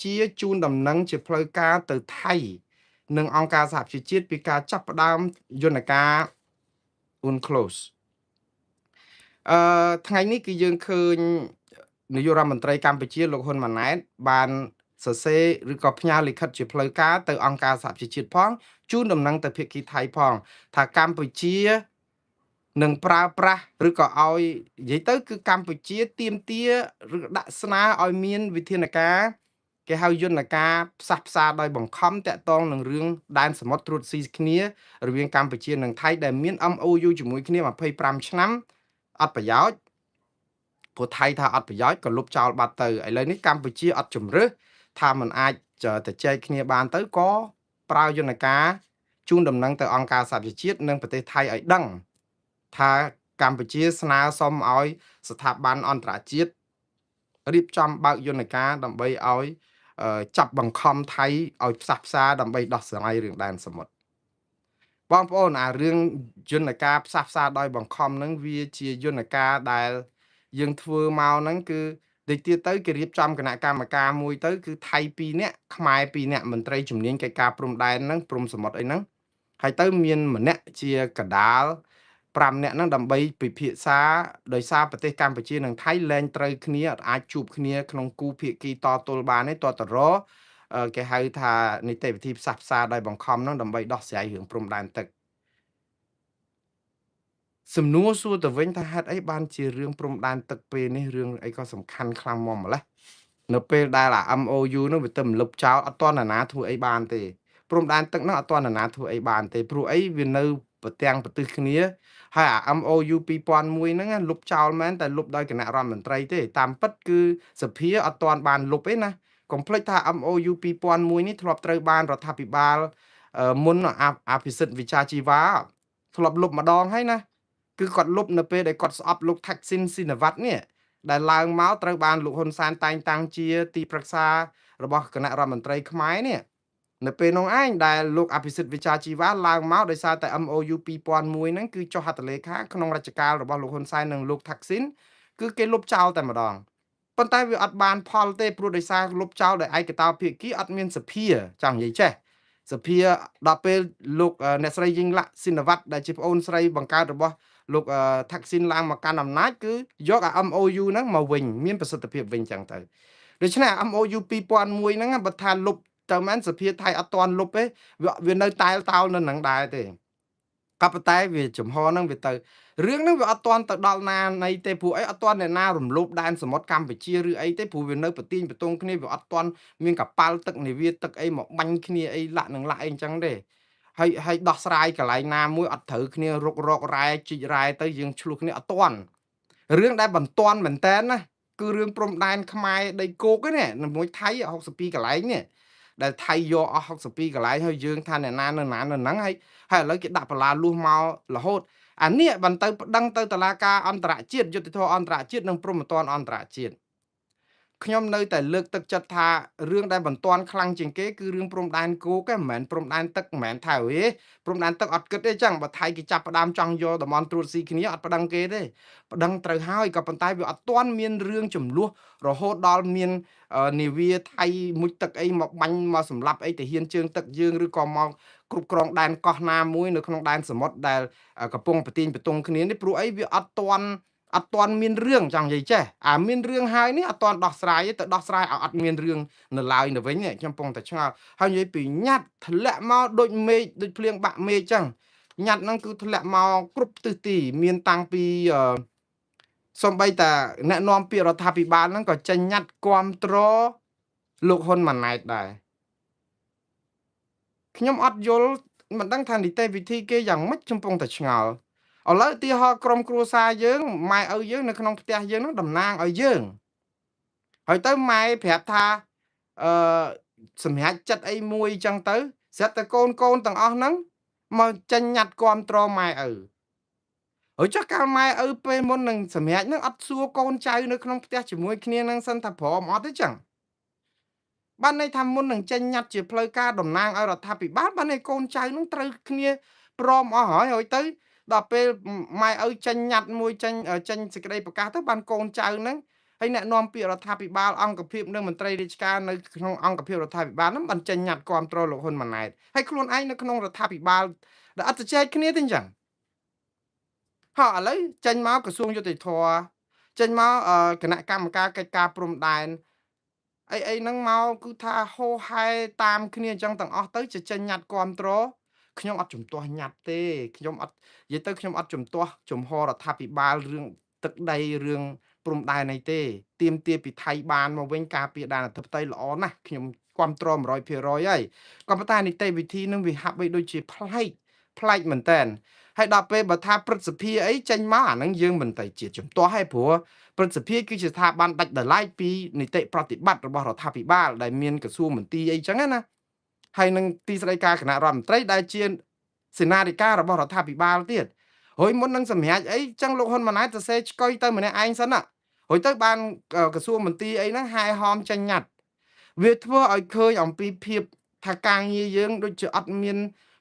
ជាជូនដំណឹងជាផ្លូវការទៅថៃនិងអង្គការសហប្រជាជាតិពីការចាប់ផ្ដើមយន្តការ UNCLOS ថ្ងៃនេះគឺយើងឃើញនាយករដ្ឋមន្ត្រីកម្ពុជាលោកហ៊ុនម៉ាណែតបានសរសេរឬក៏ផ្ញើលិខិតជាផ្លូវការទៅអង្គការសហប្រជាជាតិផងជូនដំណឹងទៅភាគីថៃផងថាកម្ពុជានឹងប្រើប្រាស់ឬក៏ឲ្យនិយាយទៅគឺកម្ពុជាទាមទារឬដាក់ស្នើឲ្យមានវិធានការគេហៅយន្តការផ្សះផ្សាដោយបង្ខំតាក់ទងនឹងរឿងដែនសមុទ្រត្រួតស៊ីគ្នារវាងកម្ពុជានិងថៃដែលមាន MOU ជាមួយគ្នា25ឆ្នាំអត់ប្រយោជន៍ព្រោះថៃថាអត់ប្រយោជន៍ក៏លុបចោលបាត់ទៅឥឡូវនេះកម្ពុជាអត់ជំរឿសថាมันអាចទៅចែកគ្នាបានទៅក៏ប្រើយន្តការជូនដំណឹងទៅអង្គការសហប្រជាជាតិនិងប្រទេសថៃឲ្យដឹងថាកម្ពុជាស្នើសុំឲ្យស្ថាប័នអន្តរជាតិរៀបចំបើកយន្តការដើម្បីឲ្យចាប់បង្ខំថៃឲ្យផ្សះផ្សាដើម្បីដោះស្រាយរឿងដែនសមុទ្របងប្អូនអារឿងយន្តការផ្សះផ្សាដោយបង្ខំហ្នឹងវាជាយន្តការដែលយើងធ្វើមកហ្នឹងគឺដូចទៀតទៅគេរៀបចំគណៈកម្មការមួយទៅគឺថៃ2នាក់ខ្មែរ2នាក់មន្ត្រីជំនាញកិច្ចការព្រំដែនហ្នឹងព្រំសមុទ្រអីហ្នឹងហើយទៅមានម្នាក់ជាកដាល5នាក់ហ្នឹងដើម្បីពិភាក្សាដោយសារប្រទេសកម្ពុជានិងថៃលែងត្រូវគ្នាអាចជួបគ្នាក្នុងគូភាគីតទល់បានទេតតរគេហៅថានីតិវិធីផ្សះផ្សាដោយបង្ខំហ្នឹងដើម្បីដោះស្រាយរឿងព្រំដែនទឹកសំណួរសួរទៅវិញថាហេតុអីបានជារឿងព្រំដែនទឹកពេលនេះរឿងអីក៏សំខាន់ខ្លាំងមកម្ល៉េះនៅពេលដែលអា MOU នោះវាទៅរំលឹបចោលអត់ទាន់ណាធ្វើអីបានទេព្រំដែនទឹកនោះអត់ទាន់ណាធ្វើអីបានទេព្រោះអីវានៅប្រទាំងប្រទិសគ្នាហើយអា MOU 2001ហ្នឹងលុបចោលមែនតែលុបដោយគណៈរដ្ឋមន្ត្រីទេតាមពិតគឺសភាអត់ទាន់បានលុបទេណាកុំភ្លេចថា MOU 2001នេះធ្លាប់ត្រូវបានរដ្ឋាភិបាលមុនអភិសិទ្ធវិជ្ជាជីវ៉ាធ្លាប់លុបម្ដងហើយណាគឺគាត់លុបនៅពេលដែលគាត់ស្អប់លោក Thaksin Shinawatra នេះដែលឡើងមកត្រូវបានលោកហ៊ុនសែនតែងតាំងជាទីប្រឹក្សារបស់គណៈរដ្ឋមន្ត្រីខ្មែរនេះនៅពេលនោះឯងដែលលោកអភិសិទ្ធវិជ្ជាជីវ៉ាឡើងមកដោយសារតែ MOU 2001ហ្នឹងគឺចុះហត្ថលេខាក្នុងរជ្ជកាលរបស់លោកហ៊ុនសែននិងលោក Thaksin គឺគេលុបចោលតែម្ដងប៉ុន្តែវាអត់បានផលទេព្រោះដោយសារលុបចោលដោយឯកតោភាគីអត់មានសភាចង់និយាយចេះសភាដល់ពេលលោកអ្នកស្រីយីងឡាក់ស៊ីនវ៉ាត់ដែលជាប្អូនស្រីបង្កើតរបស់លោកThaksinឡើងមកកាន់អំណាចគឺយកអា MOU ហ្នឹងមកវិញមានប្រសិទ្ធភាពវិញចឹងទៅដូច្នេះ MOU 2001ហ្នឹងបើថាលុបទៅមែនសភាថៃអត់ទាន់លុបទេវានៅតែតោលនៅនឹងដែរទេក៏ប៉ុន្តែវាចំហហ្នឹងវាទៅរឿងហ្នឹងវាអត់ទាន់ទៅដល់ណានៃទេព្រោះអីអត់ទាន់អ្នកណារំលោភដែនសមុទ្រកម្ពុជាឬអីទេព្រោះវានៅប្រទីងបន្ទងគ្នាវាអត់ទាន់មានកប៉ាល់ទឹកនាវាទឹកអីមកបាញ់គ្នាអីលាក់នឹងលាក់អីអញ្ចឹងទេហើយដោះស្រាយកន្លែងណាមួយអត់ត្រូវគ្នារុករករ៉ែជីករ៉ែទៅយើងឆ្លោះគ្នាអត់ទាន់រឿងដែលបន្ទាន់មែនតើណាគឺរឿងព្រំដែនខ្មែរដីគោកហ្នឹងណាមួយថៃ62កន្លែងនេះដែលថៃយកអស់62កន្លែងហើយយើងថាអ្នកណានៅណានៅហ្នឹងហើយឥឡូវគេដាក់បលាលួសមករហូតអានេះបានទៅប្តឹងទៅតុលាការអន្តរជាតិយុត្តិធម៌អន្តរជាតិនិងព្រហ្មទណ្ឌអន្តរជាតិខ្ញុំនៅតែលើកទឹកចិត្តថារឿងដែលបន្ទាន់ខ្លាំងជាងគេគឺរឿងព្រំដែនគោកឯងមិនមែនព្រំដែនទឹកមិនមែនថៃទេព្រំដែនទឹកអត់គិតទេចឹងបើថៃគេចាប់ផ្ដើមចង់យកតំបន់ត្រួតស៊ីគ្នាអត់ប្តឹងគេទេប្តឹងត្រូវហើយក៏ប៉ុន្តែវាអត់ទាន់មានរឿងចំនួនរហូតដល់មាននាវាថៃមួយទឹកអីមកបាញ់មកសម្លាប់អីទាហានជើងទឹកយើងឬក៏មកគ្រប់គ្រងដែនកោះណាមួយនៅក្នុងដែនសមុទ្រដែលកំពុងប្រទីងបន្ទង់គ្នានេះព្រោះអីវាអត់ទាន់មានរឿងចង់និយាយចេះមានរឿងហើយនេះអត់ទាន់ដោះស្រាយទេទៅដោះស្រាយឲ្យអត់មានរឿងនៅឡើយនៅវិញខ្ញុំពងតែឆ្ងល់ហើយនិយាយពីញ៉ាត់ធ្លាក់មកដូចមេឃដូចភ្លៀងបាក់មេឃចឹងញ៉ាត់ហ្នឹងគឺធ្លាក់មកគ្រប់ទិសទីមានតាំងពីសំបីតាអ្នកនាំពាក្យរដ្ឋាភិបាលហ្នឹងក៏ចេញញ៉ាត់គាំទ្រលោកហ៊ុនម៉ាណែតដែរខ្ញុំអត់យល់មិនដឹងថានីតិវិធីគេយ៉ាងម៉េចខ្ញុំពងតែឆ្ងល់ឥឡូវឧទាហរណ៍ក្រុមគ្រួសារយើងម៉ែឪយើងនៅក្នុងផ្ទះយើងហ្នឹងតំណាងឲ្យយើងហើយទៅម៉ែប្រាប់ថាអឺសម្រាប់ចិត្តអីមួយអញ្ចឹងទៅស្រាប់តែកូនទាំងអស់ហ្នឹងមកចេញញ៉ាត់គាំទ្រម៉ែឪហើយចុះកាលម៉ែឪពេលមុននឹងសម្រាប់ហ្នឹងអត់សួរកូនចៅនៅក្នុងផ្ទះជាមួយគ្នានឹងសិនថាព្រមអត់ទេចឹងបានន័យថាមុននឹងចេញញ៉ាត់ជាផ្លូវការតំណាងឲ្យរដ្ឋាភិបាលបានន័យកូនចៅនឹងត្រូវគ្នាព្រមអស់ហើយទៅដល់ពេលម៉ែឪចេញញ៉ាត់មួយចេញសេចក្តីប្រកាសទៅបានកូនចៅនឹង ហើយអ្នកនាំពាក្យរដ្ឋាភិបាលអង្គភាពនិងមន្ត្រីរាជការនៅក្នុងអង្គភាពរដ្ឋាភិបាលហ្នឹងបានចេញញត្តិគាំទ្រលោកហ៊ុនម៉ាណែតហើយខ្លួនឯងនៅក្នុងរដ្ឋាភិបាលដែលអត់ជជែកគ្នាទេអញ្ចឹងហោះឥឡូវចេញមកក្រសួងយុតិធធចេញមកគណៈកម្មការកិច្ចការព្រំដែនអីហ្នឹងមកគឺថាហូហែតាមគ្នាអញ្ចឹងទាំងអស់ទៅចេញញត្តិគាំទ្រខ្ញុំអត់ជំទាស់ញត្តិទេខ្ញុំអត់និយាយទៅខ្ញុំអត់ជំទាស់ជំហររដ្ឋាភិបាលរឿងទឹកដីរឿងព្រំដែនអីទេទៀមទាពីថៃបានមកវិញការពារដែនអធិបតេយ្យល្អណាស់ខ្ញុំគាំទ្រ100%ហើយក៏ប៉ុន្តែនីតិវិធីនឹងវាហាក់បីដូចជាប្លែកមែនតើហើយដល់ពេលបើថាព្រឹទ្ធសភាអីចេញមកអាហ្នឹងយើងមិនទៅជាជំទាស់ទេព្រោះព្រឹទ្ធសភាគឺជាស្ថាប័នដាច់ដោយឡែកពីនីតិប្រតិបត្តិរបស់រដ្ឋាភិបាលដែលមានក្រសួងមន្ទីរអីចឹងណាហើយនឹងទីស្តីការគណៈរដ្ឋមន្ត្រីដែលជាសេនាធិការរបស់រដ្ឋាភិបាលទៀតហើយមុននឹងសម្រាប់អីចឹងលោកហ៊ុនម៉ាណែតសរសេរឆ្កុយទៅម្នាក់ឯងសិនណាហើយទៅបានក្រសួងមន្ទីរអីហ្នឹងហាយហោមចេញញត្តិវាធ្វើឲ្យឃើញអំពីភាពថាការងារយើងដូចជាអត់មាន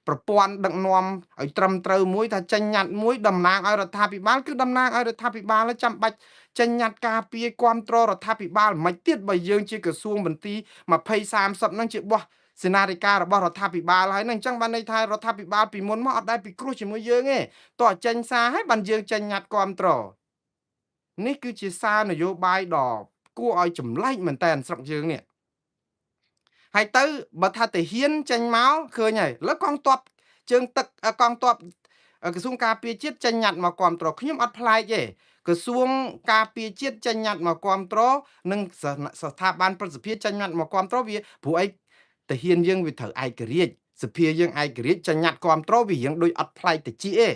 ប្រព័ន្ធដឹកនាំឲ្យត្រឹមត្រូវមួយថាចេញញត្តិមួយតំណាងឲ្យរដ្ឋាភិបាលគឺតំណាងឲ្យរដ្ឋាភិបាលចាំបាច់ចេញញត្តិការពារគ្រប់គ្រងរដ្ឋាភិបាលមិនទៀតបើយើងជាក្រសួងមន្ទីរ20 30ហ្នឹងជាបោះសេនាធិការរបស់រដ្ឋាភិបាលហើយហ្នឹងអញ្ចឹងបានន័យថារដ្ឋាភិបាលពីមុនមកអត់ដែលពិគ្រោះជាមួយយើងទេតោះចេញសារឲ្យបានយើងចេញញត្តិគ្រប់គ្រងនេះគឺជាសារនយោបាយដ៏គួរឲ្យចម្លែកមែនតើស្រុកយើងនេះហើយទៅបើថាទាហានចេញមកឃើញហើយឥឡូវកងទ័ពជើងទឹកកងទ័ពក្រសួងការពារជាតិចេញញត្តិមកគាំទ្រខ្ញុំអត់ប្លែកទេក្រសួងការពារជាតិចេញញត្តិមកគាំទ្រនិងស្ថាប័នប្រសិទ្ធភាពចេញញត្តិមកគាំទ្រវាព្រោះអីទាហានយើងវាត្រូវឯករាជ្យសភាយើងឯករាជ្យចេញញត្តិគាំទ្រវារៀងដូចអត់ប្លែកតិចទេ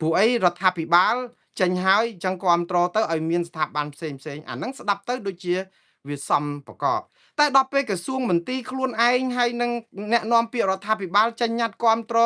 ព្រោះអីរដ្ឋាភិបាលចេញហើយចឹងគាំទ្រទៅឲ្យមានស្ថាប័នផ្សេងអាហ្នឹងស្ដាប់ទៅដូចជាវាសមប្រកបតែដល់ពេលក្រសួងមន្ទីរខ្លួនឯងហើយនឹងអ្នកនាំពាក្យរដ្ឋាភិបាលចេញញត្តិគាំទ្រ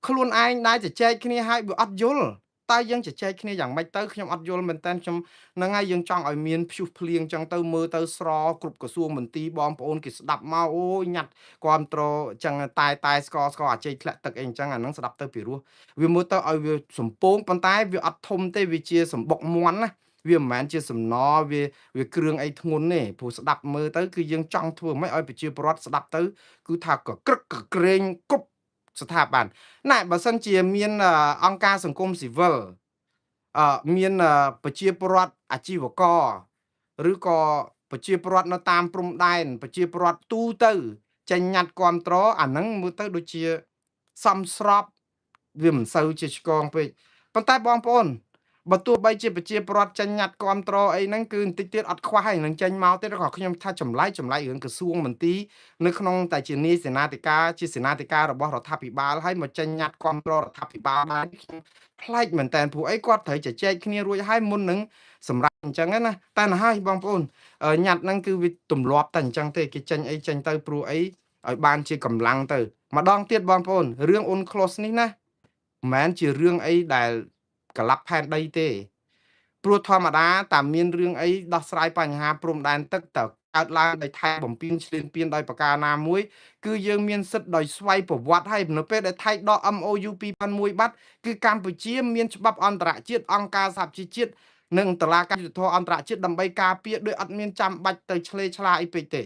ខ្លួនឯងដែលជជែកគ្នាហើយវាអត់យល់តែយើងជជែកគ្នាយ៉ាងម៉េចទៅខ្ញុំអត់យល់មែនតើខ្ញុំហ្នឹងហើយយើងចង់ឲ្យមានព្យុះភ្លៀងចឹងទៅមើលទៅស្រគ្រប់ក្រសួងមន្ទីរបងប្អូនគេស្ដាប់មកអូយញ៉ាត់គាំទ្រចឹងតែស្ករអាចេកធ្លាក់ទឹកអីចឹងអាហ្នឹងស្ដាប់ទៅពីរោះវាមើលទៅឲ្យវាសំពងប៉ុន្តែវាអត់ធំទេវាជាសម្បុកមន់ណាវាមិនមែនជាសំណវាគ្រឿងអីធ្ងន់ទេព្រោះស្ដាប់មើលទៅគឺយើងចង់ធ្វើម៉េចឲ្យប្រជាពលរដ្ឋស្ដាប់ទៅគឺថាកក្រឹកកក្រែងគ្រប់ស្ថាប័នណែបើសិនជាមានអង្គការសង្គមស៊ីវិលមានប្រជាពលរដ្ឋអាជីវករឬក៏ប្រជាពលរដ្ឋនៅតាមព្រំដែនប្រជាពលរដ្ឋទូទៅចេញញត្តិគាំទ្រអាហ្នឹងមើលទៅដូចជាសមស្របវាមិនសូវជាឆ្កងពេកប៉ុន្តែបងប្អូនបើទោះបីជាប្រជាពលរដ្ឋចេញញត្តិគាំទ្រអីហ្នឹងគឺបន្តិចទៀតអត់ខ្វះហើយនឹងចេញមកទៀតក៏ខ្ញុំថាចម្លែករឿងក្រសួងមន្ទីរនៅក្នុងតែជានាយសេនាធិការជាសេនាធិការរបស់រដ្ឋាភិបាលហើយមកចេញញត្តិគាំទ្ររដ្ឋាភិបាលបានខ្ញុំប្លែកមែនតើព្រោះអីគាត់ត្រូវជជែកគ្នារួចហើយមុននឹងសម្រាប់អញ្ចឹងណាតែណាហើយបងប្អូនញត្តិហ្នឹងគឺវាទម្លាប់តែអញ្ចឹងទេគេចេញអីចេញទៅព្រោះអីឲ្យបានជាកម្លាំងទៅម្ដងទៀតបងប្អូនរឿង UNCLOS នេះណាមិនមែនជារឿងអីដែលកលាប់ផែនដីទេព្រោះធម្មតាតាមានរឿងអីដោះស្រាយបញ្ហាព្រំដែនទឹកតើកើតឡើងដោយថៃបំពេញឈ្លានពានដោយប្រការណាមួយគឺយើងមានសិទ្ធិដោយស្វ័យប្រវត្តិហើយនៅពេលដែលថៃដក MOU 2001បាត់គឺកម្ពុជាមានច្បាប់អន្តរជាតិអង្គការសហជីវជាតិនិងតុលាការយុត្តិធម៌អន្តរជាតិដើម្បីការពារដោយអត់មានចាំបាច់ទៅឆ្លេឆ្លាអីពេកទេ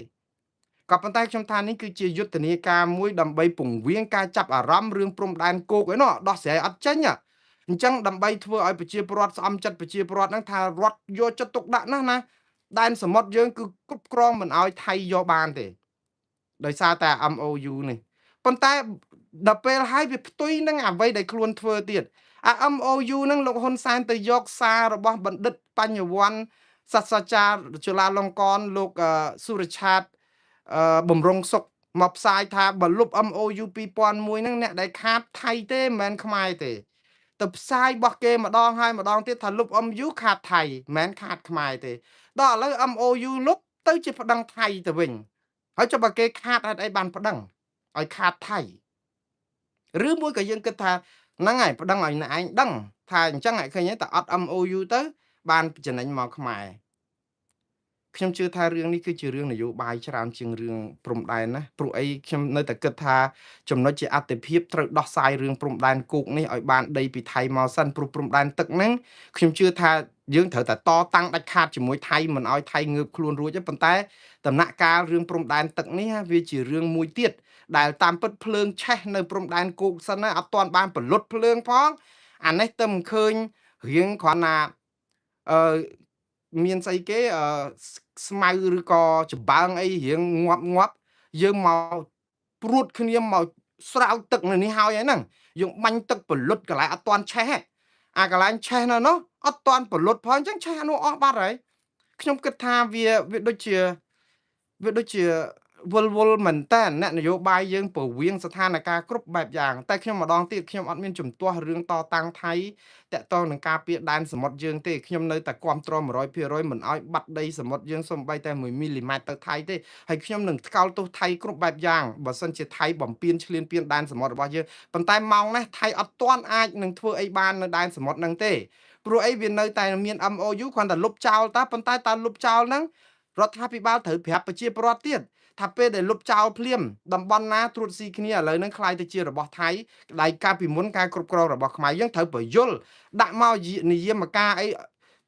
ក៏ប៉ុន្តែខ្ញុំថានេះគឺជាយុទ្ធនាការមួយដើម្បីពង្រៀងការចាប់អារម្មណ៍រឿងព្រំដែនគោកឯណោះដោះស្រាយអត់ចេញអញ្ចឹងដើម្បីធ្វើឲ្យប្រជាពលរដ្ឋស្អំចិត្តប្រជាពលរដ្ឋហ្នឹងថារដ្ឋយកចិត្តទុកដាក់ណាដែនសមុទ្រយើងគឺគ្រប់គ្រងមិនឲ្យថៃយកបានទេដោយសារតែ MOU នេះប៉ុន្តែដល់ពេលឲ្យវាផ្ទុយនឹងអ្វីដែលខ្លួនធ្វើទៀតអា MOU ហ្នឹងលោកហ៊ុនសែនទៅយកសាររបស់បណ្ឌិតបញ្ញវន្តសាស្ត្រាចារ្យจุฬាលង្កនលោកសុរឆាតបំរុងសុខមកផ្សាយថាបើលុប MOU 2001ហ្នឹងអ្នកដែលខាតថៃទេមិនមែនខ្មែរទេទៅផ្សាយរបស់គេម្ដងហើយម្ដងទៀតថាលុប MOU ខាតថៃមិនមែនខាតខ្មែរទេដល់ឥឡូវ MOU លុបទៅជាប្តឹងថៃទៅវិញហើយចុះបើគេខាតហេតុអីបានប្តឹងឲ្យខាតថៃឬមួយក៏យើងគិតថាហ្នឹងហើយប្តឹងឲ្យអ្នកឯងដឹងថាអញ្ចឹងឲ្យឃើញតែអត់ MOU ទៅបានចំណេញមកខ្មែរ ខ្ញុំជឿថារឿងនេះគឺជារឿងនយោបាយច្រើនជាងរឿងព្រំដែនណាព្រោះអីខ្ញុំនៅតែគិតថាចំណុចជាអតិភិបត្រូវដោះស្រាយរឿងព្រំដែនគោកនេះឲ្យបានដីពីថៃមកសិនព្រោះព្រំដែនទឹកហ្នឹងខ្ញុំជឿថាយើងត្រូវតែតតាំងដាច់ខាតជាមួយថៃមិនឲ្យថៃងើបខ្លួនរួចទេប៉ុន្តែដំណាក់កាលរឿងព្រំដែនទឹកនេះវាជារឿងមួយទៀតដែលតាមពិតភ្លើងឆេះនៅព្រំដែនគោកសិនណាអត់ទាន់បានបលុតភ្លើងផងអានេះទៅមិនឃើញរៀងគ្រាន់ណាអឺមានស្អីគេស្មៅឬក៏ចម្បើងអីរៀងងាប់យើងមកព្រួតគ្នាមកស្រោចទឹកនៅនេះហើយហ្នឹងយើងបាញ់ទឹកពលុតកន្លែងអត់ទាន់ឆេះអាកន្លែងឆេះនៅនោះអត់ទាន់ពលុតផងអញ្ចឹងឆេះអានោះអស់បាត់ហើយខ្ញុំគិតថាវាដូចជាវល់មែនតើអ្នកនយោបាយយើងពវៀងស្ថានភាពគ្រប់បែបយ៉ាងតែខ្ញុំម្ដងទៀតខ្ញុំអត់មានជំទាស់រឿងតតាំងថៃតាក់ទងនឹងការពារដែនសមុទ្រយើងទេខ្ញុំនៅតែគាំទ្រ 100% មិនអោយបាត់ដីសមុទ្រយើងសូម្បីតែ1មីលីម៉ែត្រទៅថៃទេហើយខ្ញុំនឹងថ្កោលទោសថៃគ្រប់បែបយ៉ាងបើសិនជាថៃបំពានឈ្លានពានដែនសមុទ្ររបស់យើងប៉ុន្តែម៉ោងនេះថៃអត់ទាន់អាចនឹងធ្វើអីបាននៅដែនសមុទ្រហ្នឹងទេព្រោះអីវានៅតែមាន MOU គ្រាន់តែលុបចោលតាប៉ុន្តែតើលុបចោលហ្នឹងរដ្ឋាភិបាលត្រូវប្រាប់ប្រជាពលរដ្ឋទៀតថាពេលដែលលុបចោលភ្លាមតំបន់ណាត្រួតស៊ីគ្នាឥឡូវហ្នឹងខ្លាយទៅជារបស់ថៃដែលកាលពីមុនការគ្រប់គ្រងរបស់ខ្មែរយើងត្រូវបញ្យលដាក់មកនិយមការអី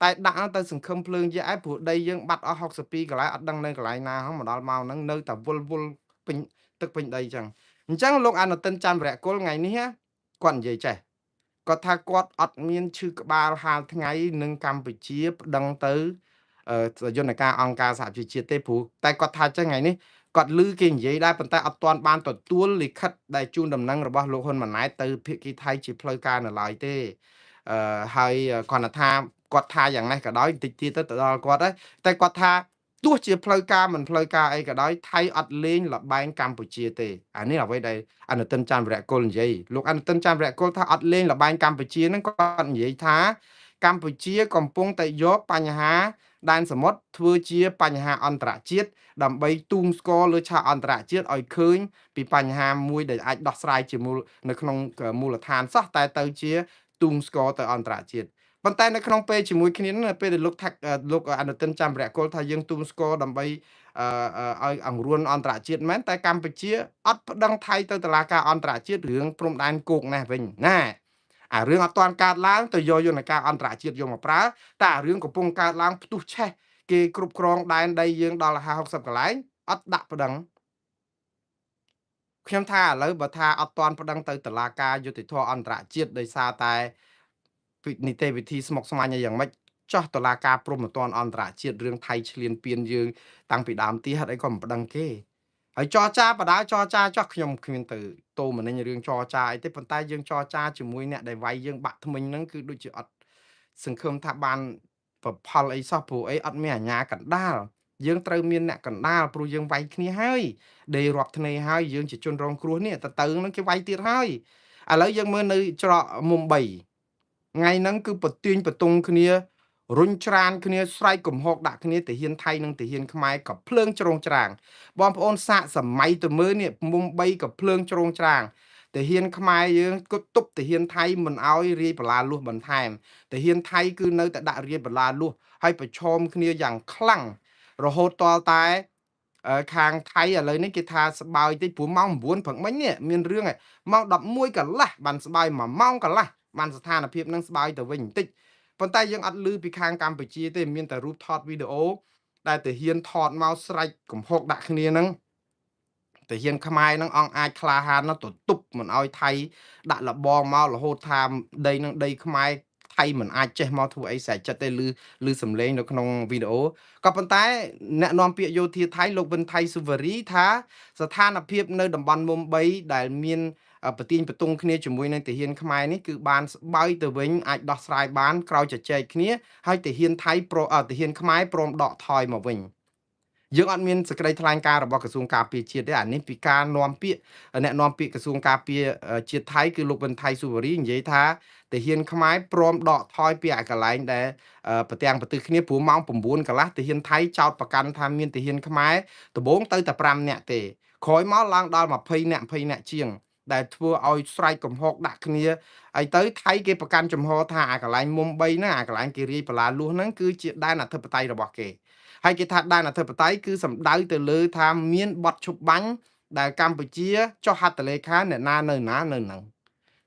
តែដាក់ទៅសង្ឃឹមភ្លើងជាឯព្រោះដីយើងបាត់អស់62កន្លែងអត់ដឹងនៅកន្លែងណាហងមកដល់មកហ្នឹងនៅតែវល់ពេញទឹកពេញដីចឹងអញ្ចឹងលោកអនុទិនច័ន្ទវរៈគុលថ្ងៃនេះគាត់និយាយចេះគាត់ថាគាត់អត់មានឈឺក្បាលហាលថ្ងៃនឹងកម្ពុជាប្តឹងទៅយន្តការអង្គការសហជីវជាតិទេព្រោះតែគាត់ថាចឹងថ្ងៃនេះគាត់ឮគេនិយាយដែរប៉ុន្តែអត់ទាន់បានទទួលលិខិតដែលជូនដំណឹងរបស់លោកហ៊ុនម៉ាណែតទៅភាគីថៃជាផ្លូវការនៅឡើយទេហើយគាត់ថាគាត់ថាយ៉ាងនេះក៏ដោយតិចទៀតទៅដល់គាត់ហើយតែគាត់ថាទោះជាផ្លូវការមិនផ្លូវការអីក៏ដោយថៃអត់លេងលបែងកម្ពុជាទេអានេះអ្វីដែលអនុទិនច័ន្ទវរៈគុលនិយាយលោកអនុទិនច័ន្ទវរៈគុលថាអត់លេងលបែងកម្ពុជាហ្នឹងគាត់និយាយថាកម្ពុជាកំពុងតែយកបញ្ហាដែនសមុទ្រធ្វើជាបញ្ហាអន្តរជាតិដើម្បីទូងស្គរលើឆាកអន្តរជាតិឲ្យឃើញពីបញ្ហាមួយដែលអាចដោះស្រាយជានៅក្នុងមូលដ្ឋានសោះតែទៅជាទូងស្គរទៅអន្តរជាតិប៉ុន្តែនៅក្នុងពេលជាមួយគ្នានៅពេលដែលលោកអនុទិនច័ន្ទវរៈគុលថាយើងទូងស្គរដើម្បីឲ្យអង្រួនអន្តរជាតិមែនតែកម្ពុជាអត់ប្តឹងថៃទៅតុលាការអន្តរជាតិរឿងព្រំដែនគោកនេះវិញណាអារឿងអត់ទាន់កើតឡើងទៅយកយន្តការអន្តរជាតិយកមកប្រើតែអារឿងកំពុងកើតឡើងផ្ទុះឆេះគេគ្រប់គ្រងដែនដីយើងដល់50-60កន្លែងអត់ដាក់ប្តឹងខ្ញុំថាឥឡូវបើថាអត់ទាន់ប្តឹងទៅតុលាការយុតិធធអន្តរជាតិដោយសារតែនីតិវិធីស្មុគស្មាញយ៉ាងម៉េចចោះតុលាការព្រហ្មទណ្ឌអន្តរជាតិរឿងថៃឈ្លានពានយើងតាំងពីដើមទីហេតុអីក៏មិនប្តឹងគេហើយចរចាបដាចរចាចោះខ្ញុំគ្មានទៅតោមនិញរឿងចរចាអីទេប៉ុន្តែយើងចរចាជាមួយអ្នកដែលវាយយើងបាក់ថ្មិញហ្នឹងគឺដូចជាអត់សង្ឃឹមថាបានប្រផលអីសោះព្រោះអីអត់មានអាជ្ញាកណ្ដាលយើងត្រូវមានអ្នកកណ្ដាលព្រោះយើងវាយគ្នាហើយដេរាប់ធ្នេហើយយើងជាជនរងគ្រោះនេះទៅហ្នឹងគេវាយទៀតហើយឥឡូវយើងមើលនៅច្រកមុំ3ថ្ងៃហ្នឹងគឺប្រទៀងបតុងគ្នារុញច្រានគ្នាស្រែកកំហុកដាក់គ្នាទាហានថៃនិងទាហានខ្មែរក៏ភ្លើងច្រងច្រាងបងប្អូនសាកសម័យទៅមើលនេះមុំ3ក៏ភ្លើងច្រងច្រាងទាហានខ្មែរយើងគត់ទប់ទាហានថៃមិនអោយរាយបលាលួសបន្ថែមទាហានថៃគឺនៅតែដាក់រាយបលាលួសហើយប្រឈមគ្នាយ៉ាងខ្លាំងរហូតតតែខាងថៃឥឡូវនេះគេថាស្បើយតិចព្រោះម៉ោង9ព្រឹកមិញនេះមានរឿងឯម៉ោង11កន្លះបានស្បើយ1ម៉ោងកន្លះបានស្ថានភាពនឹងស្បើយទៅវិញបន្តិចប៉ុន្តែយើងអត់ឮពីខាងកម្ពុជាទេមានតែរូបថតវីដេអូដែលទាហានថតមកស្រែកកំហុកដាក់គ្នាហ្នឹងទាហានខ្មែរហ្នឹងអង្គអាចក្លាហានណាស់ទៅទប់មិនអោយថៃដាក់លបងមករហូតថាដីនឹងដីខ្មែរថៃមិនអាចចេះមកធ្វើអីស្រែកចិត្តទេឮសំឡេងនៅក្នុងវីដេអូក៏ប៉ុន្តែអ្នកនាំពាក្យយោធាថៃលោកវិនថៃស៊ូវរីថាស្ថានភាពនៅតំបន់មុំ3ដែលមានប្រទៀងបតុងគ្នាជាមួយនឹងទាហានខ្មែរនេះគឺបានស្បើយទៅវិញអាចដោះស្រាយបានក្រោយជជែកគ្នាហើយទាហានថៃទាហានខ្មែរព្រមដកថយមកវិញយើងអត់មានសេចក្តីថ្លែងការណ៍របស់ក្រសួងការពារជាតិទេអានេះពីការនាំពាក្យអ្នកនាំពាក្យក្រសួងការពារជាតិថៃគឺលោកវិនថៃស៊ូវរីនិយាយថាទាហានខ្មែរព្រមដកថយពីកន្លែងដែលប្រទាំងប្រទេសគ្នាព្រោះម៉ោង9កន្លះទាហានថៃចោតប្រកាន់ថាមានទាហានខ្មែរដំបូងទៅតែ5នាក់ទេក្រោយមកឡើងដល់20នាក់ជាងដែលធ្វើឲ្យស្រែកកំហុកដាក់គ្នាហើយទៅថៃគេប្រកាន់ចំហថាអាកន្លែងមុំ3ហ្នឹងអាកន្លែងគេរាយបលាលួសហ្នឹងគឺជាដែនអធិបតេយ្យរបស់គេ ហើយគេថាដែនអធិបតេយ្យគឺសំដៅទៅលើថាមានបទឈប់បាញ់ដែលកម្ពុជាចុះហត្ថលេខាអ្នកណានៅហ្នឹង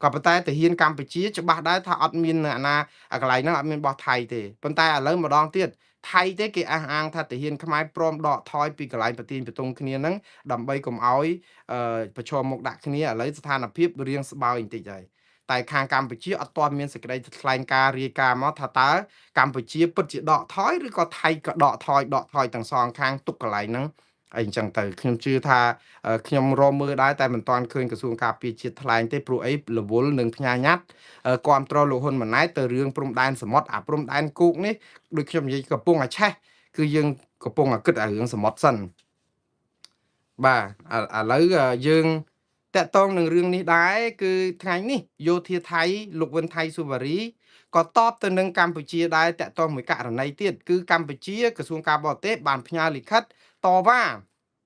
ក៏ប៉ុន្តែទាហានកម្ពុជាច្បាស់ដែរថាអត់មានអ្នកណាកន្លែងហ្នឹងអត់មានរបស់ថៃទេប៉ុន្តែឥឡូវម្ដងទៀតថៃទេគេអះអាងថាទាហានខ្មែរព្រមដកថយពីកន្លែងប្រទីនបន្ទង់គ្នាហ្នឹងដើម្បីកុំឲ្យប្រឈមមុខដាក់គ្នាឥឡូវស្ថានភាពរៀងស្បើយបន្តិចហើយតែខាងកម្ពុជាអត់ទាន់មានសេចក្តីថ្លែងការណ៍រាយការណ៍មកថាតើកម្ពុជាពិតជាដកថយឬក៏ថៃក៏ដកថយទាំងសងខាងទុកកន្លែងហ្នឹងអីអញ្ចឹងទៅខ្ញុំជឿថាខ្ញុំរកមើលដែរតែមិនទាន់ឃើញក្រសួងការពារជាតិថ្លែងទេព្រោះអីរវល់នឹងផ្ញើញត្តិគ្រប់គ្រងលោកហ៊ុនម៉ាណែតទៅរឿងព្រំដែនសមុទ្រអាព្រំដែនគោកនេះដូចខ្ញុំនិយាយកំពុងតែឆេះគឺយើងកំពុងតែគិតអារឿងសមុទ្រសិនបាទឥឡូវយើងតាក់ទងនឹងរឿងនេះដែរគឺថ្ងៃនេះយោធាថៃលោកវិនថៃសុវរីក៏តបទៅនឹងកម្ពុជាដែរតាក់ទងមួយករណីទៀតគឺកម្ពុជាក្រសួងការបរទេសបានផ្ញើលិខិតតវ៉ា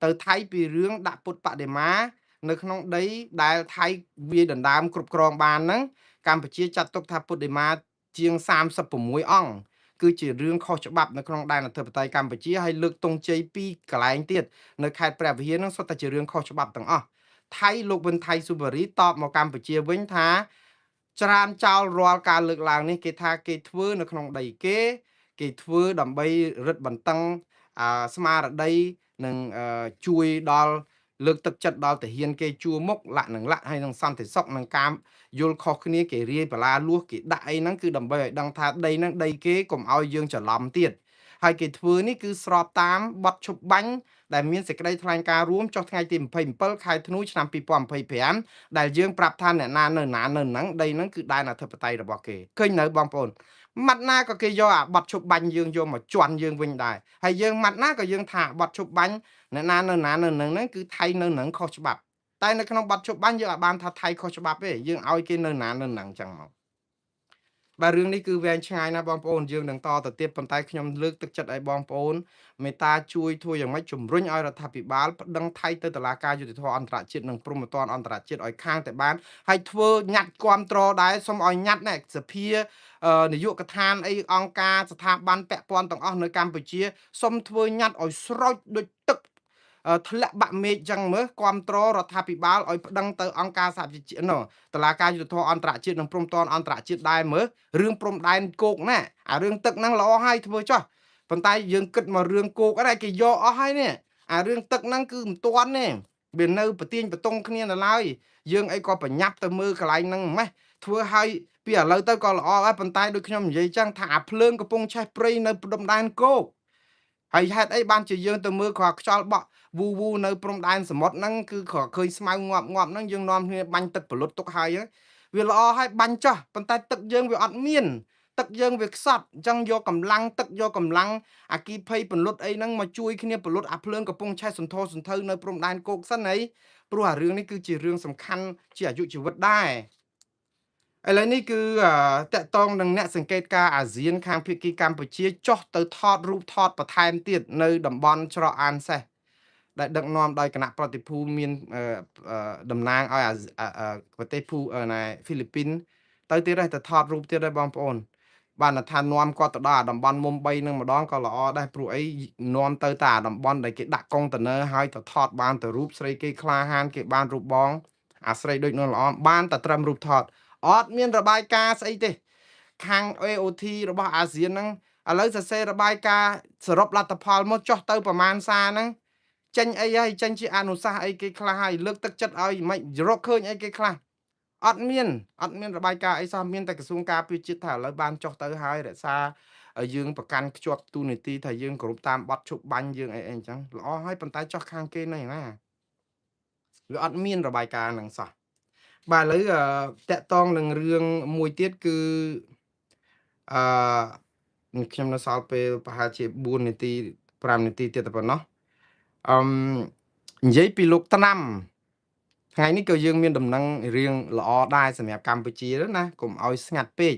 ទៅថៃពីរឿងដាក់ពុតបដិមានៅក្នុងដីដែលថៃវាយដណ្ដើមគ្រប់គ្រងបានហ្នឹងកម្ពុជាចាត់ទុកថាពុតបដិមាជាង36អង្គគឺជារឿងខុសច្បាប់នៅក្នុងដែនអធិបតេយ្យកម្ពុជាហើយលើកទង់ជ័យពីកន្លែងទៀតនៅខេត្តព្រះវិហារហ្នឹងសុទ្ធតែជារឿងខុសច្បាប់ទាំងអស់ថៃលោកវិនថៃសុវរីតបមកកម្ពុជាវិញថាច្រានចោលរាល់ការលើកឡើងនេះគេថាគេធ្វើនៅក្នុងដីគេធ្វើដើម្បីរឹតបន្តឹងស្មារតីនិងជួយដល់លើកទឹកចិត្តដល់ទាហានគេជួមុខលាក់ហើយនឹងសន្តិសុខនឹងការយល់ខុសគ្នាគេរាយបលាលួសគេដាក់អីហ្នឹងគឺដើម្បីឲ្យដឹងថាដីហ្នឹងដីគេកុំឲ្យយើងច្រឡំទៀតហើយគេធ្វើនេះគឺស្របតាមបទឈប់បាញ់ដែលមានសេចក្តីថ្លែងការណ៍រួមចុះថ្ងៃទី27ខែធ្នូឆ្នាំ2025ដែលយើងប្រាប់ថាអ្នកណានៅហ្នឹងដីហ្នឹងគឺដែនអធិបតេយ្យរបស់គេឃើញនៅបងប្អូនម៉ាត់ណាក៏គេយកអាបទឈប់បាញ់យើងយកមកជន់យើងវិញដែរហើយយើងម៉ាត់ណាក៏យើងថាបទឈប់បាញ់អ្នកណានៅហ្នឹងគឺថៃនៅហ្នឹងខុសច្បាប់តែនៅក្នុងបទឈប់បាញ់យើងអាចបានថាថៃខុសច្បាប់ទេយើងឲ្យគេនៅហ្នឹងចឹងមកបាទរឿងនេះគឺវែងឆ្ងាយណាស់បងប្អូនយើងនឹងតទៅទៀតប៉ុន្តែខ្ញុំលើកទឹកចិត្តឲ្យបងប្អូនមេត្តាជួយធ្វើយ៉ាងម៉េចជំរុញឲ្យរដ្ឋាភិបាលប្តឹងថៃទៅតុលាការយុត្តិធម៌អន្តរជាតិនិងព្រហ្មទណ្ឌអន្តរជាតិឲ្យខាងតែបានហើយធ្វើញត្តិគាំទ្រដែរសូមឲ្យញត្តិនេះសភានាយកដ្ឋានអីអង្គការស្ថាប័នពាក់ព័ន្ធទាំងអស់នៅកម្ពុជាសូមធ្វើញត្តិឲ្យស្រោចដូចទឹកធ្លាក់បាក់មេឃចឹងមើលគាំទ្ររដ្ឋាភិបាលឲ្យប្តឹងទៅអង្គការសហប្រជាជាតិនោះតុលាការយុត្តិធម៌អន្តរជាតិនិងព្រំប្រទានអន្តរជាតិដែរមើលរឿងព្រំដែនគោកណាអារឿងទឹកហ្នឹងល្អហើយធ្វើចុះប៉ុន្តែយើងគិតមករឿងគោកហ្នឹងគេយកអស់ហើយនេះអារឿងទឹកហ្នឹងគឺមិនទាន់ទេវានៅប្រទៀងបន្ទង់គ្នានៅឡើយយើងអីក៏ប្រញាប់ទៅមើលកន្លែងហ្នឹងម៉េះធ្វើឲ្យពីឥឡូវទៅក៏ល្អដែរប៉ុន្តែដូចខ្ញុំនិយាយចឹងថាអាភ្លើងកំពុងឆេះព្រៃនៅព្រំដែនគោកហើយហេតុអីបានជាយើងទៅមើលគ្រាខ្យល់បក់វូនៅព្រំដែនសមុទ្រហ្នឹងគឺគ្រាឃើញស្មៅងាប់ហ្នឹងយើងនាំគ្នាបាញ់ទឹកបលុតទុកហើយវាល្អហើយបាញ់ចោះប៉ុន្តែទឹកយើងវាអត់មានទឹកយើងវាខ្សត់អញ្ចឹងយកកម្លាំងទឹកយកកម្លាំងអាគីភ័យពន្លត់អីហ្នឹងមកជួយគ្នាពន្លត់អាភ្លើងកំពុងឆេះសន្ធោសន្ធៅនៅព្រំដែនគោកសិនអីព្រោះអារឿងនេះគឺជារឿងសំខាន់ជាអាយុជីវិតដែរឥឡូវនេះគឺតាក់ទងនឹងអ្នកសង្កេតការអាស៊ានខាងភាគីកម្ពុជាចុះទៅថតរូបថតបន្ថែមទៀតនៅតំបន់ច្រកអានសេះដែលដឹកនាំដោយគណៈប្រតិភូមានតំណាងឲ្យប្រទេសហ្វីលីពីនទៅទៀតហើយទៅថតរូបទៀតហើយបងប្អូនបានថានាំគាត់ទៅដល់តំបន់មុំ3នឹងម្ដងក៏ល្អដែរព្រោះអីនាំទៅតាតំបន់ដែលគេដាក់កុងតឺន័រហើយទៅថតបានទៅរូបស្រីគេក្លាហានគេបានរូបបងអាស្រីដូចនោះល្អបានតែត្រឹមរូបថតអត់មានរបាយការណ៍ស្អីទេខាង AOT របស់អាស៊ានហ្នឹងឥឡូវសរសេររបាយការណ៍សរុបលទ្ធផលមកចុះទៅប្រមាណសារហ្នឹងចេញអីហើយចេញជាអនុសាសន៍អីគេខ្លះហើយលើកទឹកចិត្តឲ្យមិនរកឃើញអីគេខ្លះអត់មានរបាយការណ៍អីសោះមានតែក្រសួងការពារជាតិថាឥឡូវបានចុះទៅហើយរក្សាយើងប្រកាន់ខ្ជាប់ទូនីតិថាយើងគោរពតាមបទឈប់បាញ់យើងអីអញ្ចឹងល្អហើយប៉ុន្តែចុះខាងគេនេះណាវាអត់មានរបាយការណ៍ហ្នឹងសោះបាទឥឡូវតាក់ទងនឹងរឿងមួយទៀតគឺខ្ញុំនៅសល់ពេលប្រហែលជា4នាទី5នាទីទៀតតែប៉ុណ្ណោះនិយាយពីលោកត្រាំថ្ងៃនេះក៏យើងមានដំណឹងរៀងល្អដែរសម្រាប់កម្ពុជាណាកុំឲ្យស្ងាត់ពេក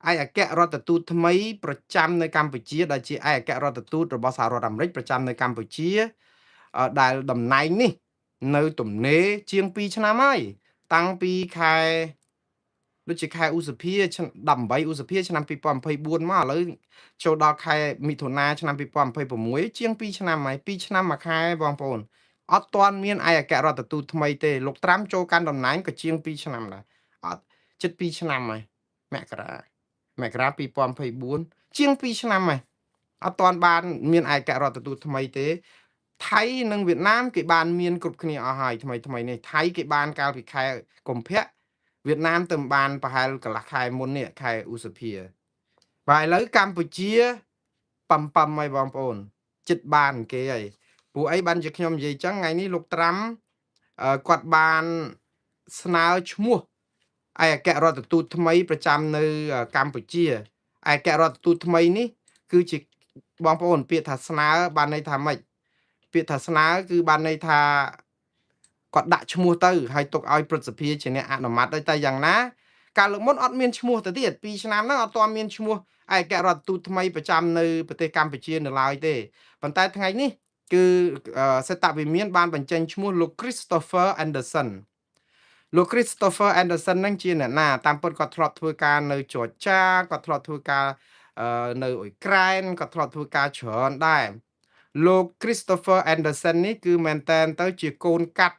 ឯកអគ្គរដ្ឋទូតថ្មីប្រចាំនៅកម្ពុជាដែលជាឯកអគ្គរដ្ឋទូតរបស់សហរដ្ឋអាមេរិកប្រចាំនៅកម្ពុជាដែលតំណែងនេះនៅទំនេរជាង2ឆ្នាំហើយតាំងពីខែ ដូចជាខែឧសភា18ឧសភាឆ្នាំ2024មកឥឡូវចូលដល់ខែមិថុនាឆ្នាំ2026ជាង2ឆ្នាំហើយ2ឆ្នាំមួយខែបងប្អូនអត់ទាន់មានឯកអគ្គរដ្ឋទូតថ្មីទេលោកត្រាំចូលកាន់តំណែងក៏ជាង2ឆ្នាំដែរអត់ជិត2ឆ្នាំហើយមករា2024ជាង2ឆ្នាំហើយអត់ទាន់បានមានឯកអគ្គរដ្ឋទូតថ្មីទេថៃនិងវៀតណាមគេបានមានគ្រប់គ្នាអស់ហើយថ្មីនេះថៃគេបានកាលពីខែកុម្ភៈវៀតណាមទៅបានប្រហែលកន្លះខែមុននេះខែឧសភាបាទឥឡូវកម្ពុជាប៉ំហើយបងប្អូនចិត្តបានគេហើយពួកអីបានជាខ្ញុំនិយាយចឹងថ្ងៃនេះលោកត្រាំគាត់បានស្នើឈ្មោះឯកអគ្គរដ្ឋទូតថ្មីប្រចាំនៅកម្ពុជាឯកអគ្គរដ្ឋទូតថ្មីនេះគឺជាបងប្អូនពាក្យថាស្នើបានន័យថាម៉េចពាក្យថាស្នើគឺបានន័យថាគាត់ដាក់ឈ្មោះទៅហើយទុកឲ្យព្រឹទ្ធសភាជាអ្នកអនុម័តទៅតែយ៉ាងណាកាលលើកមុនអត់មានឈ្មោះទៅទៀត2ឆ្នាំហ្នឹងអត់ទាន់មានឈ្មោះឯកអគ្គរដ្ឋទូតថ្មីប្រចាំនៅប្រទេសកម្ពុជានៅឡើយទេប៉ុន្តែថ្ងៃនេះគឺសេតវិមានបានបញ្ចេញឈ្មោះលោក Christopher Anderson លោក Christopher Anderson ហ្នឹងជាអ្នកណាតាមពិតគាត់ធ្លាប់ធ្វើការនៅច័រចាគាត់ធ្លាប់ធ្វើការនៅអ៊ុយក្រែនគាត់ធ្លាប់ធ្វើការច្រើនដែរលោក Christopher Anderson នេះគឺមែនតែនទៅជាកូនកាត់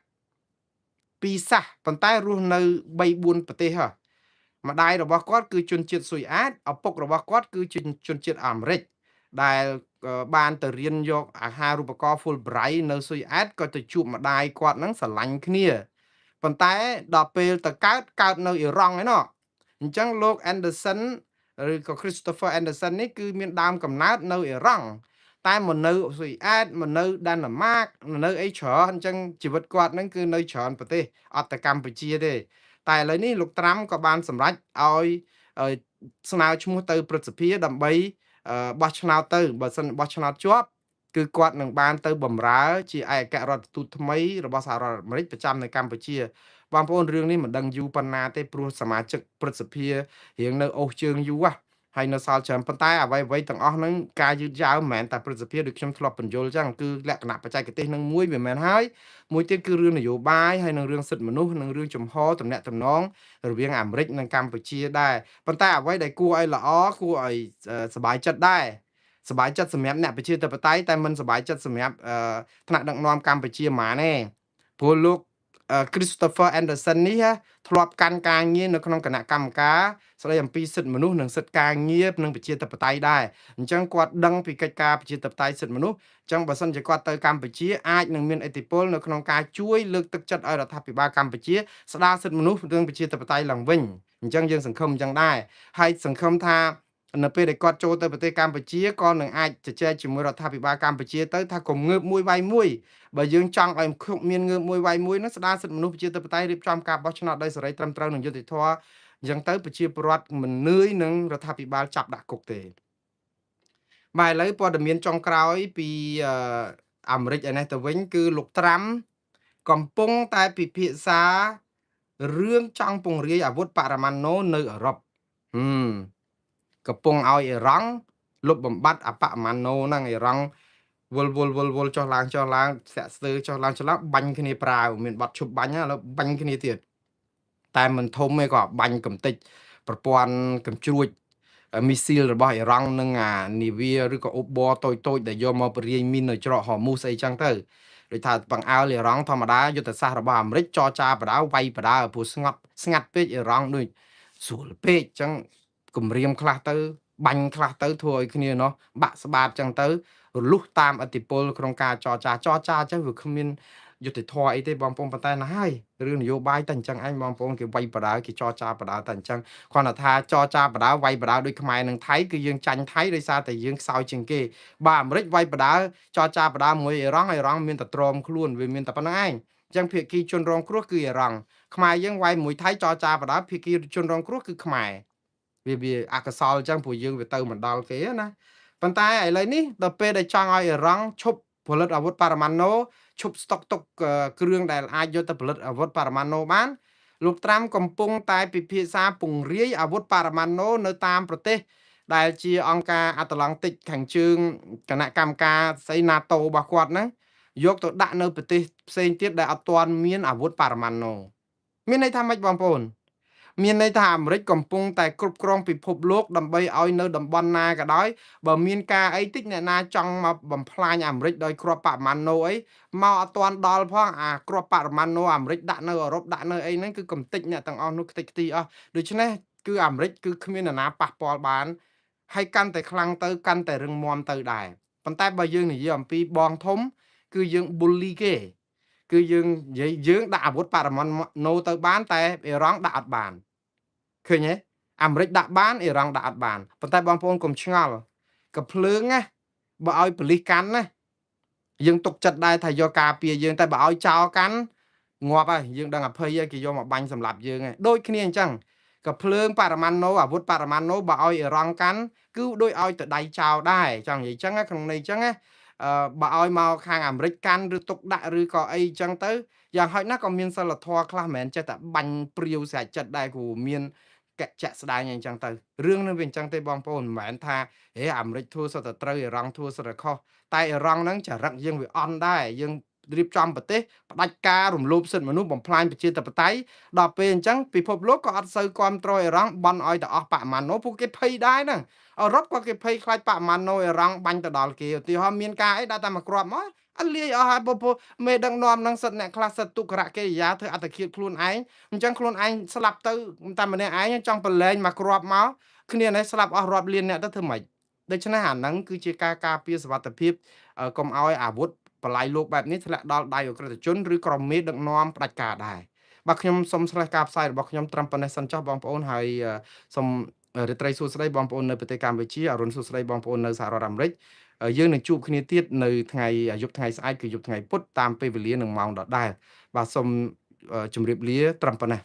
ពីសាសប៉ុន្តែរស់នៅ3-4ប្រទេសម្ដាយរបស់គាត់គឺជនជាតិស៊ុយអែតឪពុករបស់គាត់គឺជនជាតិអាមេរិកដែលបានទៅរៀនយកអាហារូបករណ៍ Fulbright នៅស៊ុយអែតក៏ទៅជួបម្ដាយគាត់នឹងស្រឡាញ់គ្នាប៉ុន្តែដល់ពេលទៅកើតនៅអ៊ីរ៉ង់ឯណោះអញ្ចឹងលោក Anderson ឬក៏ Christopher Anderson នេះគឺមានដើមកំណើតនៅអ៊ីរ៉ង់តែមកនៅស៊ុយអែតមកនៅដាណឺម៉ាកនៅអីច្រើនអញ្ចឹងជីវិតគាត់ហ្នឹងគឺនៅច្រើនប្រទេសអត់តែកម្ពុជាទេតែឥឡូវនេះលោកត្រាំក៏បានសម្រេចឲ្យស្នើឈ្មោះទៅព្រឹទ្ធសភាដើម្បីបោះឆ្នោតទៅបើសិនបោះឆ្នោតជាប់គឺគាត់នឹងបានទៅបម្រើជាឯកអគ្គរដ្ឋទូតថ្មីរបស់សហរដ្ឋអាមេរិកប្រចាំនៅកម្ពុជាបងប្អូនរឿងនេះមិនដឹងយូរប៉ុណ្ណាទេព្រោះសមាជិកព្រឹទ្ធសភារៀងនៅអូសជើងយូរហើយនៅសល់ច្រើនប៉ុន្តែអ្វីទាំងអស់ហ្នឹងការយឺតយ៉ាវមិនមែនតែព្រឹទ្ធសភាដូចខ្ញុំធ្លាប់បញ្យល់ចឹងគឺលក្ខណៈបច្ចេកទេសនឹងមួយវាមិនមែនហើយមួយទៀតគឺរឿងនយោបាយហើយនឹងរឿងសិទ្ធិមនុស្សនិងរឿងចំហតំណាក់តំណងរវាងអាមេរិកនិងកម្ពុជាដែរប៉ុន្តែអ្វីដែលគួរឲ្យល្អគួរឲ្យសប្បាយចិត្តដែរសប្បាយចិត្តសម្រាប់អ្នកប្រជាធិបតេយ្យតែមិនសប្បាយចិត្តសម្រាប់ថ្នាក់ដឹកនាំកម្ពុជាហ្មងទេព្រោះលោក Christopher Anderson នេះធ្លាប់កាន់ការងារនៅក្នុងគណៈកម្មការស្ដីអំពីសិទ្ធិមនុស្សនិងសិទ្ធិការងារនិងប្រជាធិបតេយ្យដែរអញ្ចឹងគាត់ដឹងពីកិច្ចការប្រជាធិបតេយ្យសិទ្ធិមនុស្សអញ្ចឹងបើសិនជាគាត់ទៅកម្ពុជាអាចនឹងមានឥទ្ធិពលនៅក្នុងការជួយលើកទឹកចិត្តឲ្យរដ្ឋាភិបាលកម្ពុជាស្ដារសិទ្ធិមនុស្សនិងប្រជាធិបតេយ្យឡើងវិញអញ្ចឹងយើងសង្ឃឹមអញ្ចឹងដែរហើយសង្ឃឹមថានៅពេលដែលគាត់ចូលទៅប្រទេសកម្ពុជាក៏នឹងអាចជជែកជាមួយរដ្ឋាភិបាលកម្ពុជាទៅថាកុំងើបមួយវាយមួយបើយើងចង់ឲ្យមានងើបមួយវាយមួយនោះស្ដារសិទ្ធិមនុស្សប្រជាធិបតេយ្យរៀបចំការបោះឆ្នោតដោយសេរីត្រឹមត្រូវនិងយុត្តិធម៌អញ្ចឹងទៅប្រជាពលរដ្ឋមិននឿយនឹងរដ្ឋាភិបាលចាប់ដាក់គុកទេបាទឥឡូវព័ត៌មានចុងក្រោយពីអាមេរិកឯនេះទៅវិញគឺលោកត្រាំកំពុងតែពិភាក្សារឿងចង់ពង្រាយអាវុធបរមាណូនៅអឺរ៉ុបកំពុងឲ្យអ៊ីរ៉ង់លុបបំបត្តិអបមាណូហ្នឹងអ៊ីរ៉ង់វល់ចុះឡើងសាក់ស្ទើចុះឡើងបាញ់គ្នាប្រាវមានបាត់ឈប់បាញ់ឥឡូវបាញ់គ្នាទៀតតែមិនធំទេក៏បាញ់កំតិចប្រព័ន្ធកំជ្រួចមីស៊ីលរបស់អ៊ីរ៉ង់និងអានីវីឬក៏អ៊ុបបតូចដែលយកមកបរិយាយមីននៅច្រកហមូសអីចឹងទៅដូចថាបង្អើលអ៊ីរ៉ង់ធម្មតាយុទ្ធសាស្ត្ររបស់អាមេរិកចរចាបដាវាយបដាព្រោះស្ងាត់ពេកអ៊ីរ៉ង់ដូចស្រួលពេកចឹងគម្រាមខ្លះទៅបាញ់ខ្លះទៅធ្វើឲ្យគ្នានោះបាក់ស្បាតចឹងទៅរលុះតាមអតិពលក្នុងការចរចាចឹងវាគ្មានយុទ្ធធរអីទេបងប្អូនប៉ុន្តែណាហើយរឿងនយោបាយតែអញ្ចឹងឯងបងប្អូនគេវាយបដាគេចរចាបដាតែអញ្ចឹងគ្រាន់តែថាចរចាបដាវាយបដាដូចខ្មែរនិងថៃគឺយើងចាញ់ថៃដោយសារតែយើងខ្សោយជាងគេបាទអាមេរិកវាយបដាចរចាបដាមួយអ៊ីរ៉ង់មានតែទ្រាំខ្លួនវាមានតែប៉ុណ្្នឹងឯងអញ្ចឹងភាគីជនរងគ្រោះគឺអ៊ីរ៉ង់ខ្មែរយើងវាយមួយថៃចរចាបដាភាគីជនរងគ្រោះគឺខ្មែរវាអកុសលអញ្ចឹងព្រោះយើងវាទៅមិនដល់គេណាប៉ុន្តែឥឡូវនេះដល់ពេលដែលចង់ឲ្យអ៊ីរ៉ង់ឈប់ផលិតអាវុធបរមាណូឈប់ស្តុកទុកគ្រឿងដែលអាចយកទៅផលិតអាវុធបរមាណូបានលោកត្រាំកំពុងតែពិភាក្សាពង្រាយអាវុធបរមាណូនៅតាមប្រទេសដែលជាអង្គការអាត្លង់តិកខាងជើងគណៈកម្មការស្អី NATO របស់គាត់ហ្នឹងយកទៅដាក់នៅប្រទេសផ្សេងទៀតដែលអត់ទាន់មានអាវុធបរមាណូមានន័យថាម៉េចបងប្អូន មានន័យថាអាមេរិកកំពុងតែគ្រប់គ្រងពិភពលោកដើម្បីឲ្យនៅតំបន់ណាក៏ដោយបើមានការអីតិចអ្នកណាចង់មកបំផ្លាញអាមេរិកដោយគ្រាប់បរមាណូអីមកអត់ទាន់ដល់ផងអាគ្រាប់បរមាណូអាមេរិកដាក់នៅអឺរ៉ុបដាក់នៅអីហ្នឹងគឺកំទេចអ្នកទាំងអស់នោះខ្ទេចខ្ទីអស់ដូច្នេះគឺអាមេរិកគឺគ្មាននរណាប៉ះពាល់បានហើយកាន់តែខ្លាំងទៅកាន់តែរឹងមាំទៅដែរប៉ុន្តែបើយើងនិយាយអំពីបងធំគឺយើង bully គេគឺយើងនិយាយយើងដាក់អាវុធបរមាណូទៅបានតែអ៊ីរ៉ង់ដាក់អត់បាន ឃើញទេអាមេរិកដាក់បានអ៊ីរ៉ង់ដាក់អត់បានប៉ុន្តែបងប្អូនកុំឆ្ងល់កាភ្លើងណាបើឲ្យប៉ូលីសកាន់ណាយើងទុកចិត្តដែរថាយកការពារយើងតែបើឲ្យចោលកាន់ងាប់ហើយយើងដឹងអភ័យហើយគេយកមកបាញ់សម្លាប់យើងហើយដូចគ្នាអញ្ចឹងកាភ្លើងបរមាណូអាវុធបរមាណូបើឲ្យអ៊ីរ៉ង់កាន់គឺដូចឲ្យទៅដៃចោលដែរចង់និយាយអញ្ចឹងណាក្នុងន័យអញ្ចឹងណាបើឲ្យមកខាងអាមេរិកកាន់ឬទុកដាក់ឬក៏អីអញ្ចឹងទៅយ៉ាងហោចណាស់ក៏មានសិលធម៌ខ្លះមិនមែនចេះតែបាញ់ព្រាវស្រេចចិត្តដែរគ្រូមានកៈជាក់ស្ដែងអីចឹងទៅរឿងនឹងវាអញ្ចឹងទេបងប្អូនមិនមែនថាហេអាមេរិកធ្វើសុទ្ធតែត្រូវអ៊ីរ៉ង់ធ្វើសុទ្ធតែខុសតែអ៊ីរ៉ង់ហ្នឹងចរិតយើងវាអន់ដែរយើងរៀបចំប្រទេសផ្ដាច់ការរំលោភសិទ្ធិមនុស្សបំផ្លាញប្រជាធិបតេយ្យដល់ពេលអញ្ចឹងពិភពលោកក៏អត់សូវគ្រប់គ្រងអ៊ីរ៉ង់បន់ឲ្យទៅអស់បរិមាណណូពួកគេភ័យដែរហ្នឹងអឺរ៉ុបក៏គេភ័យខ្លាចបរិមាណណូអ៊ីរ៉ង់បាញ់ទៅដល់គេឧទាហរណ៍មានការអីដាក់តែមកគ្រាប់មកអត់លាយអស់ហើយពមេដឹកនាំនឹងសិតអ្នកខ្លះសិតទុក្ខរកិរិយាធ្វើអត្តឃាតខ្លួនឯងអញ្ចឹងខ្លួនឯងស្លាប់ទៅតែម្នាក់ឯងចង់ប្រឡែងមកគ្រាប់មកគ្នានេះស្លាប់អស់រាប់លានអ្នកទៅធ្វើម៉េចដូច្នេះអាហ្នឹងគឺជាការការពារសុវត្ថិភាពកុំឲ្យអាវុធបលាយលោកបែបនេះធ្លាក់ដល់ដៃអក្រិតជនឬក្រុមមេដឹកនាំផ្ដាច់ការដែរបាទខ្ញុំសូមស្លេះការផ្សាយរបស់ខ្ញុំត្រឹមប៉ុណ្ណេះសិនចុះបងប្អូនហើយសូមរាត្រីសួស្តីបងប្អូននៅប្រទេសកម្ពុជាអរុនសួស្តីបងប្អូននៅសហរដ្ឋអាមេរិកយើងនឹងជួបគ្នាទៀតនៅថ្ងៃយប់ថ្ងៃស្អែកគឺយប់ថ្ងៃពុធតាមពេលវេលានិងម៉ោងដដែលបាទសូមជម្រាបលាត្រឹមប៉ុណ្ណេះ